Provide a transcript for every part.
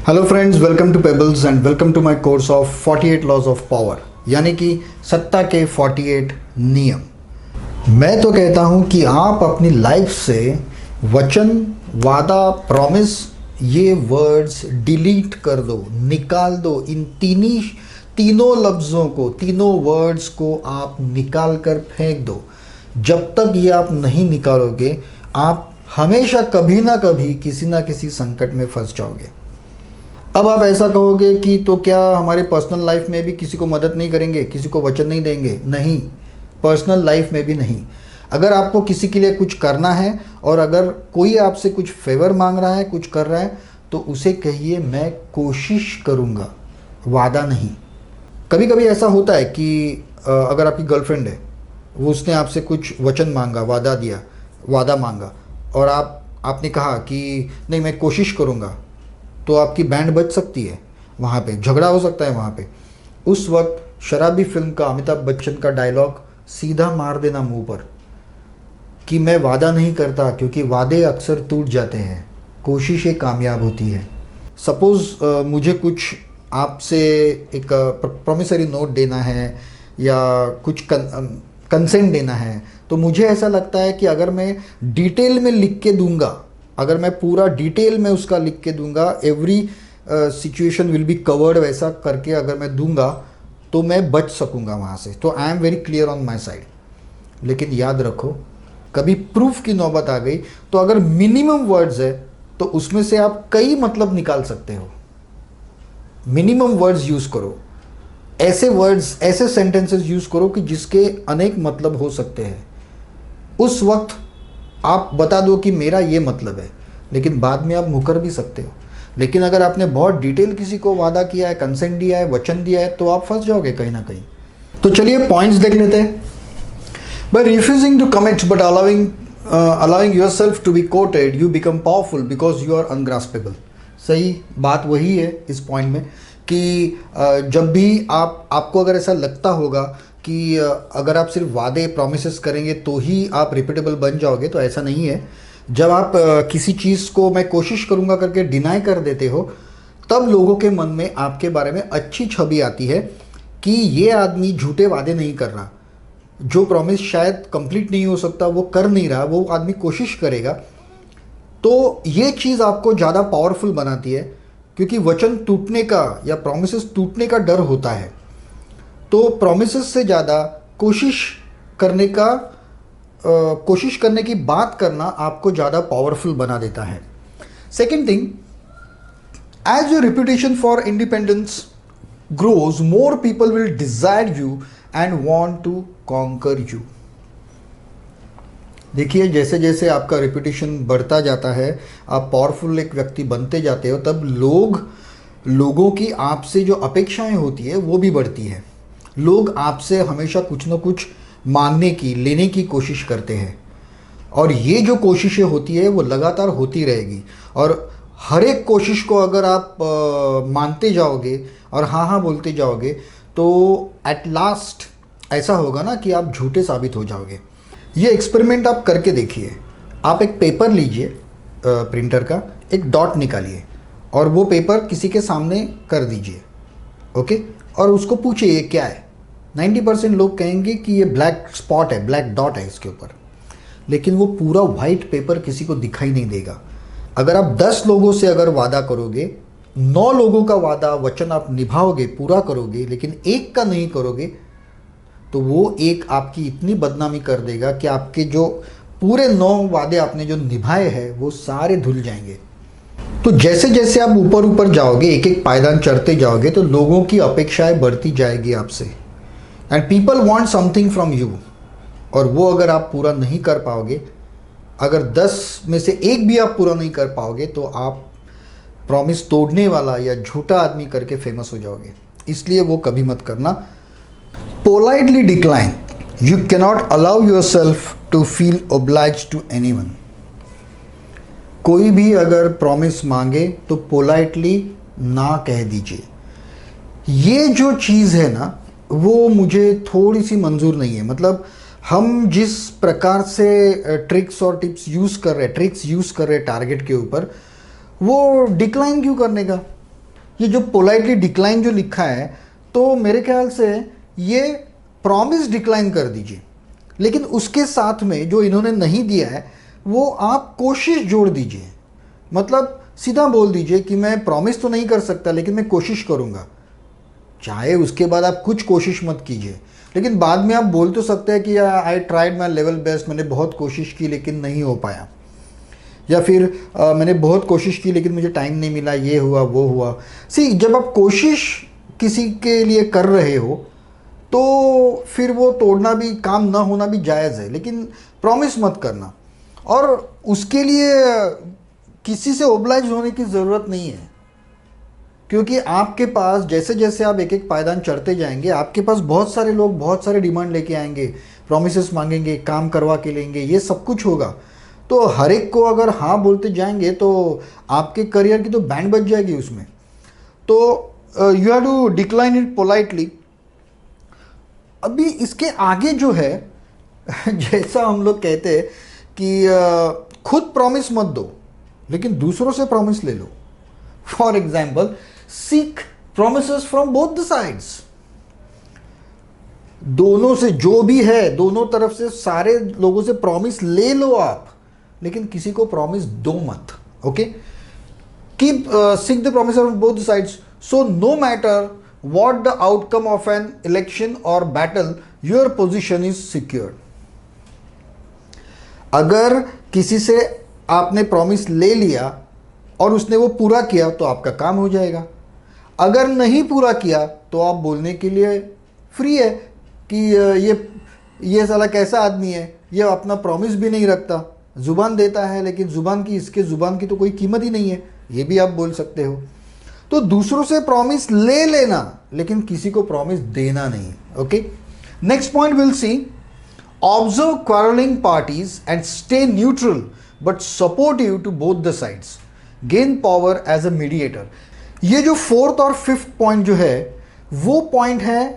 Hello friends, welcome to Pebbles and welcome to my course of 48 laws of power, यानी कि सत्ता के 48 नियम। मैं तो कहता हूं कि आप अपनी लाइफ से वचन, वादा, प्रॉमिस ये वर्ड्स डिलीट कर दो, निकाल दो। इन तीनों लफ्ज़ों को, तीनों वर्ड्स को आप निकाल कर फेंक दो। जब तक ये आप नहीं निकालोगे, आप हमेशा कभी ना कभी किसी ना किसी संकट में फंस जाओगे। अब आप ऐसा कहोगे कि तो क्या हमारे पर्सनल लाइफ में भी किसी को मदद नहीं करेंगे, किसी को वचन नहीं देंगे? नहीं, पर्सनल लाइफ में भी नहीं। अगर आपको किसी के लिए कुछ करना है और अगर कोई आपसे कुछ फेवर मांग रहा है, कुछ कर रहा है, तो उसे कहिए मैं कोशिश करूँगा, वादा नहीं। कभी कभी ऐसा होता है कि अगर आपकी गर्लफ्रेंड है, वो उसने आपसे कुछ वचन मांगा, वादा मांगा, और आपने कहा कि नहीं मैं कोशिश करूँगा, तो आपकी बैंड बज सकती है, वहाँ पे झगड़ा हो सकता है। वहाँ पे उस वक्त शराबी फिल्म का अमिताभ बच्चन का डायलॉग सीधा मार देना मुंह पर कि मैं वादा नहीं करता, क्योंकि वादे अक्सर टूट जाते हैं, कोशिशें कामयाब होती है। सपोज़ मुझे कुछ आपसे एक प्रॉमिसरी नोट देना है या कुछ कंसेंट देना है, तो मुझे ऐसा लगता है कि अगर मैं डिटेल में लिख के दूंगा, अगर मैं पूरा डिटेल में उसका लिख के दूंगा, every situation will be covered, वैसा करके अगर मैं दूंगा तो मैं बच सकूंगा वहाँ से। तो I am very clear on my side. लेकिन याद रखो, कभी प्रूफ की नौबत आ गई तो अगर मिनिमम वर्ड्स है तो उसमें से आप कई मतलब निकाल सकते हो। मिनिमम वर्ड्स यूज़ करो, ऐसे वर्ड्स, ऐसे सेंटेंसेस यूज़ करो कि जिसके अनेक मतलब हो सकते हैं। उस वक्त आप बता दो कि मेरा ये मतलब है, लेकिन बाद में आप मुकर भी सकते हो। लेकिन अगर आपने बहुत डिटेल किसी को वादा किया है, कंसेंट दिया है, वचन दिया है, तो आप फंस जाओगे कहीं ना कहीं। तो चलिए पॉइंट्स देख लेते हैं। By refusing to commit but allowing yourself to be courted, you become powerful because you are ungraspable. सही बात वही है इस पॉइंट में कि जब भी आपको अगर ऐसा लगता होगा कि अगर आप सिर्फ वादे, प्रॉमिसेस करेंगे तो ही आप रिपीटेबल बन जाओगे, तो ऐसा नहीं है। जब आप किसी चीज़ को मैं कोशिश करूँगा करके डिनाई कर देते हो, तब लोगों के मन में आपके बारे में अच्छी छवि आती है कि ये आदमी झूठे वादे नहीं कर रहा, जो प्रॉमिस शायद कंप्लीट नहीं हो सकता वो कर नहीं रहा, वो आदमी कोशिश करेगा। तो ये चीज़ आपको ज़्यादा पावरफुल बनाती है, क्योंकि वचन टूटने का या प्रॉमिसेस टूटने का डर होता है। तो प्रॉमिसेस से ज़्यादा कोशिश करने की बात करना आपको ज़्यादा पावरफुल बना देता है। Second thing, as your reputation for independence grows, more people will desire you and want to conquer you. देखिए, जैसे जैसे आपका रेपुटेशन बढ़ता जाता है, आप पावरफुल एक व्यक्ति बनते जाते हो, तब लोगों की आपसे जो अपेक्षाएं होती है वो भी बढ़ती है। लोग आपसे हमेशा कुछ ना कुछ मांगने की, लेने की कोशिश करते हैं, और ये जो कोशिशें होती है वो लगातार होती रहेगी। और हर एक कोशिश को अगर आप मानते जाओगे और हाँ हाँ बोलते जाओगे, तो एट लास्ट ऐसा होगा ना कि आप झूठे साबित हो जाओगे। ये एक्सपेरिमेंट आप करके देखिए। आप एक पेपर लीजिए, प्रिंटर का, एक डॉट निकालिए और वो पेपर किसी के सामने कर दीजिए, ओके, और उसको पूछिए ये क्या है। 90% लोग कहेंगे कि ये ब्लैक स्पॉट है, ब्लैक डॉट है इसके ऊपर, लेकिन वो पूरा वाइट पेपर किसी को दिखाई नहीं देगा। अगर आप 10 लोगों से अगर वादा करोगे, 9 लोगों का वादा, वचन आप निभाओगे, पूरा करोगे, लेकिन एक का नहीं करोगे, तो वो एक आपकी इतनी बदनामी कर देगा कि आपके जो पूरे 9 वादे आपने जो निभाए हैं वो सारे धुल जाएंगे। तो जैसे जैसे आप ऊपर ऊपर जाओगे, एक एक पायदान चढ़ते जाओगे, तो लोगों की अपेक्षाएं बढ़ती जाएगी आपसे, and people want something from you. और वो अगर आप पूरा नहीं कर पाओगे, अगर 10 में से एक भी आप पूरा नहीं कर पाओगे, तो आप प्रॉमिस तोड़ने वाला या झूठा आदमी करके फेमस हो जाओगे। इसलिए वो कभी मत करना। Politely decline, you cannot allow yourself to feel obliged to anyone. कोई भी अगर प्रॉमिस मांगे तो पोलाइटली ना कह दीजिए। ये जो चीज़ है ना, वो मुझे थोड़ी सी मंजूर नहीं है। मतलब हम जिस प्रकार से ट्रिक्स और टिप्स यूज़ कर रहे हैं, टारगेट के ऊपर, वो डिक्लाइन क्यों करने का? ये जो पोलाइटली डिक्लाइन जो लिखा है, तो मेरे ख्याल से ये प्रॉमिस डिक्लाइन कर दीजिए, लेकिन उसके साथ में जो इन्होंने नहीं दिया है वो आप कोशिश जोड़ दीजिए। मतलब सीधा बोल दीजिए कि मैं प्रॉमिस तो नहीं कर सकता लेकिन मैं कोशिश करूँगा। चाहे उसके बाद आप कुछ कोशिश मत कीजिए, लेकिन बाद में आप बोल तो सकते हैं कि I tried my level best, मैंने बहुत कोशिश की लेकिन नहीं हो पाया, या फिर मैंने बहुत कोशिश की लेकिन मुझे टाइम नहीं मिला, ये हुआ वो हुआ। सी, जब आप कोशिश किसी के लिए कर रहे हो तो फिर वो तोड़ना भी, काम ना होना भी जायज़ है, लेकिन प्रॉमिस मत करना। और उसके लिए किसी से ओब्लाइज होने की ज़रूरत नहीं है, क्योंकि आपके पास जैसे जैसे आप एक एक पायदान चढ़ते जाएंगे आपके पास बहुत सारे लोग बहुत सारे डिमांड लेके आएंगे, प्रॉमिसेस मांगेंगे, काम करवा के लेंगे, ये सब कुछ होगा। तो हर एक को अगर हाँ बोलते जाएंगे तो आपके करियर की तो बैंड बज जाएगी उसमें। तो you have to decline it politely. अभी इसके आगे जो है जैसा हम लोग कहते हैं कि खुद प्रॉमिस मत दो लेकिन दूसरों से प्रॉमिस ले लो। For example, seek promises from both the sides. दोनों से जो भी है, दोनों तरफ से सारे लोगों से प्रॉमिस ले लो आप, लेकिन किसी को प्रॉमिस दो मत। Okay, keep seek the promise from both the sides, so no matter what the outcome of an election or battle, your position is secured। अगर किसी से आपने प्रॉमिस ले लिया और उसने वो पूरा किया तो आपका काम हो जाएगा। अगर नहीं पूरा किया तो आप बोलने के लिए फ्री है कि ये साला कैसा आदमी है, ये अपना प्रॉमिस भी नहीं रखता, जुबान देता है लेकिन इसके जुबान की तो कोई कीमत ही नहीं है, ये भी आप बोल सकते हो। तो दूसरों से प्रॉमिस ले लेना लेकिन किसी को प्रॉमिस देना नहीं। Okay, next point will see, observe quarrelling parties and stay neutral but supportive to both the sides, gain power as a mediator. ये जो फोर्थ और फिफ्थ पॉइंट जो है वो पॉइंट है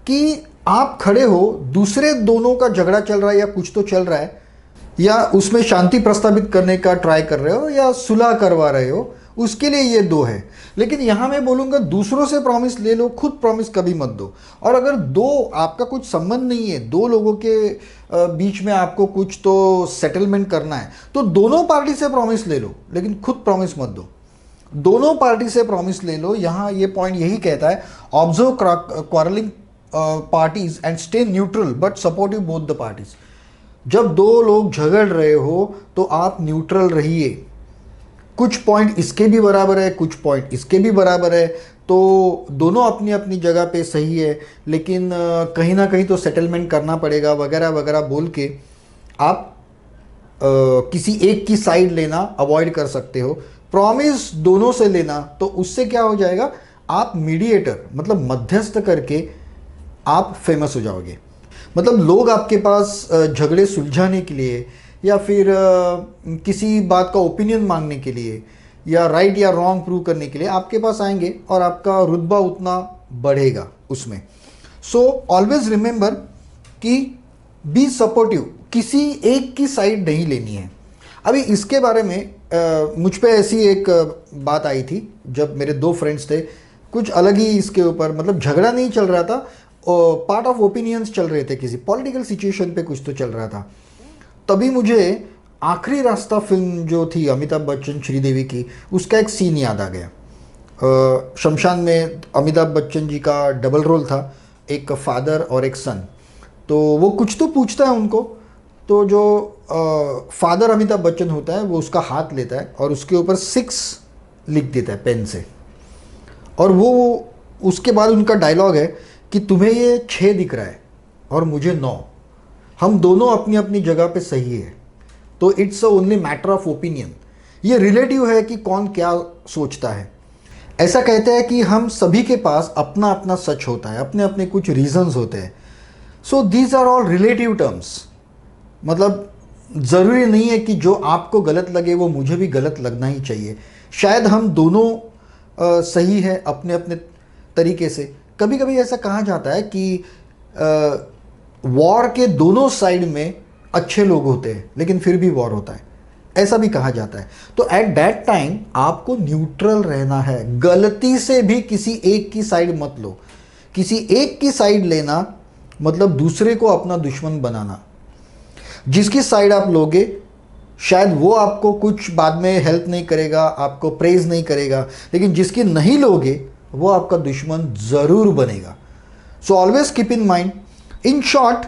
कि आप खड़े हो, दूसरे दोनों का झगड़ा चल रहा है या कुछ तो चल रहा है, या उसमें शांति प्रस्तावित करने का ट्राई कर रहे हो या सुलह करवा रहे हो, उसके लिए ये दो है। लेकिन यहां मैं बोलूंगा दूसरों से प्रॉमिस ले लो, खुद प्रॉमिस कभी मत दो। और अगर दो आपका कुछ संबंध नहीं है, दो लोगों के बीच में आपको कुछ तो सेटलमेंट करना है, तो दोनों पार्टी से प्रॉमिस ले लो लेकिन खुद प्रॉमिस मत दो। दोनों पार्टी से प्रॉमिस ले लो। यहां ये पॉइंट यही कहता है, observe quarrelling parties and stay neutral but supportive both the parties. जब दो लोग झगड़ रहे हो तो आप न्यूट्रल रहिए, कुछ पॉइंट इसके भी बराबर है, कुछ पॉइंट इसके भी बराबर है, तो दोनों अपनी अपनी जगह पे सही है, लेकिन कहीं ना कहीं तो सेटलमेंट करना पड़ेगा वगैरह वगैरह बोल के आप किसी एक की साइड लेना अवॉइड कर सकते हो। प्रॉमिस दोनों से लेना, तो उससे क्या हो जाएगा, आप मीडिएटर मतलब मध्यस्थ करके आप फेमस हो जाओगे। मतलब लोग आपके पास झगड़े सुलझाने के लिए या फिर किसी बात का ओपिनियन मांगने के लिए या राइट या रॉन्ग प्रूव करने के लिए आपके पास आएंगे और आपका रुतबा उतना बढ़ेगा उसमें। सो ऑलवेज रिमेंबर कि बी सपोर्टिव, किसी एक की साइड नहीं लेनी है। अभी इसके बारे में मुझ पे ऐसी एक बात आई थी जब मेरे दो फ्रेंड्स थे, कुछ अलग ही इसके ऊपर, मतलब झगड़ा नहीं चल रहा था, पार्ट ऑफ ओपिनियंस चल रहे थे, किसी पॉलिटिकल सिचुएशन पे कुछ तो चल रहा था। तभी मुझे आखिरी रास्ता फिल्म जो थी अमिताभ बच्चन श्रीदेवी की, उसका एक सीन याद आ गया। शमशान में अमिताभ बच्चन जी का डबल रोल था, एक फादर और एक सन। तो वो कुछ तो पूछता है उनको, तो जो फादर अमिताभ बच्चन होता है वो उसका हाथ लेता है और उसके ऊपर 6 लिख देता है पेन से, और वो उसके बाद उनका डायलॉग है कि तुम्हें ये 6 दिख रहा है और मुझे 9, हम दोनों अपनी अपनी जगह पे सही है, तो it's only matter of opinion. ये रिलेटिव है कि कौन क्या सोचता है। ऐसा कहते हैं कि हम सभी के पास अपना अपना सच होता है, अपने अपने कुछ रीजंस होते हैं। So these are all relative terms, मतलब ज़रूरी नहीं है कि जो आपको गलत लगे वो मुझे भी गलत लगना ही चाहिए। शायद हम दोनों सही है अपने अपने तरीके से। कभी कभी ऐसा कहा जाता है कि वॉर के दोनों साइड में अच्छे लोग होते हैं लेकिन फिर भी वॉर होता है। ऐसा भी कहा जाता है। तो एट दैट टाइम आपको न्यूट्रल रहना है, गलती से भी किसी एक की साइड मत लो। किसी एक की साइड लेना मतलब दूसरे को अपना दुश्मन बनाना। जिसकी साइड आप लोगे शायद वो आपको कुछ बाद में हेल्प नहीं करेगा, आपको प्रेज नहीं करेगा, लेकिन जिसकी नहीं लोगे वो आपका दुश्मन ज़रूर बनेगा। So always keep in mind. In short,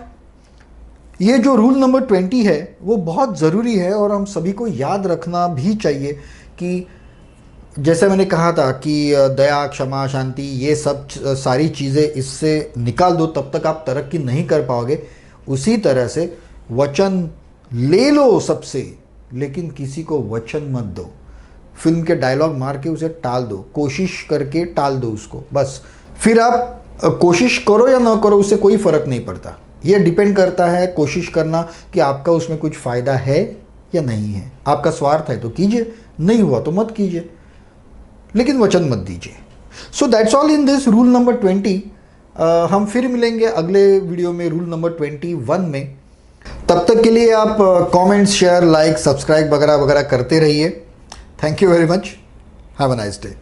ये जो रूल नंबर 20 है वो बहुत ज़रूरी है और हम सभी को याद रखना भी चाहिए कि जैसे मैंने कहा था कि दया, क्षमा, शांति, ये सब सारी चीज़ें इससे निकाल दो तब तक आप तरक्की नहीं कर पाओगे। उसी तरह से वचन ले लो सबसे, लेकिन किसी को वचन मत दो। फिल्म के डायलॉग मार के उसे टाल दो, कोशिश करके टाल दो उसको, बस। फिर आप कोशिश करो या ना करो, उससे कोई फ़र्क नहीं पड़ता। ये डिपेंड करता है कोशिश करना कि आपका उसमें कुछ फ़ायदा है या नहीं है। आपका स्वार्थ है तो कीजिए, नहीं हुआ तो मत कीजिए, लेकिन वचन मत दीजिए। So that's all in this rule number 20। हम फिर मिलेंगे अगले वीडियो में रूल नंबर 21 में। तब तक के लिए आप कमेंट्स, शेयर, लाइक, सब्सक्राइब वगैरह वगैरह करते रहिए। Thank you very much. Have a nice day.